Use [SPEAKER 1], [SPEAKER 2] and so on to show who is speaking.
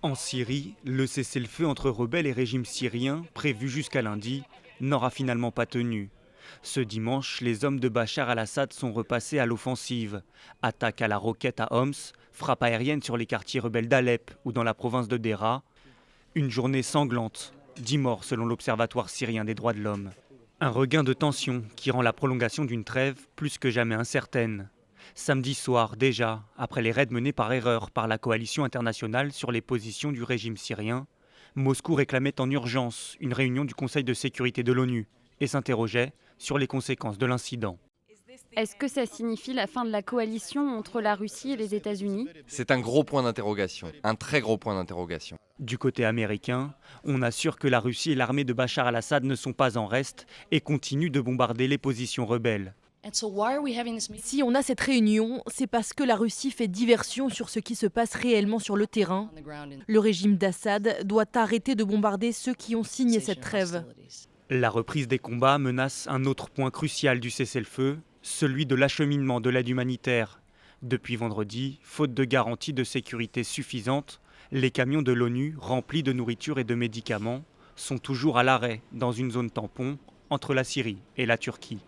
[SPEAKER 1] En Syrie, le cessez-le-feu entre rebelles et régime syrien, prévu jusqu'à lundi, n'aura finalement pas tenu. Ce dimanche, les hommes de Bachar al-Assad sont repassés à l'offensive. Attaque à la roquette à Homs, frappe aérienne sur les quartiers rebelles d'Alep ou dans la province de Deraa. Une journée sanglante, 10 morts selon l'Observatoire syrien des droits de l'homme. Un regain de tension qui rend la prolongation d'une trêve plus que jamais incertaine. Samedi soir, déjà, après les raids menés par erreur par la coalition internationale sur les positions du régime syrien, Moscou réclamait en urgence une réunion du Conseil de sécurité de l'ONU et s'interrogeait sur les conséquences de l'incident.
[SPEAKER 2] Est-ce que ça signifie la fin de la coalition entre la Russie et les États-Unis?
[SPEAKER 3] C'est un gros point d'interrogation, un très gros point d'interrogation.
[SPEAKER 1] Du côté américain, on assure que la Russie et l'armée de Bachar al-Assad ne sont pas en reste et continuent de bombarder les positions rebelles.
[SPEAKER 4] Si on a cette réunion, c'est parce que la Russie fait diversion sur ce qui se passe réellement sur le terrain. Le régime d'Assad doit arrêter de bombarder ceux qui ont signé cette trêve.
[SPEAKER 1] La reprise des combats menace un autre point crucial du cessez-le-feu, celui de l'acheminement de l'aide humanitaire. Depuis vendredi, faute de garanties de sécurité suffisantes, les camions de l'ONU remplis de nourriture et de médicaments sont toujours à l'arrêt dans une zone tampon entre la Syrie et la Turquie.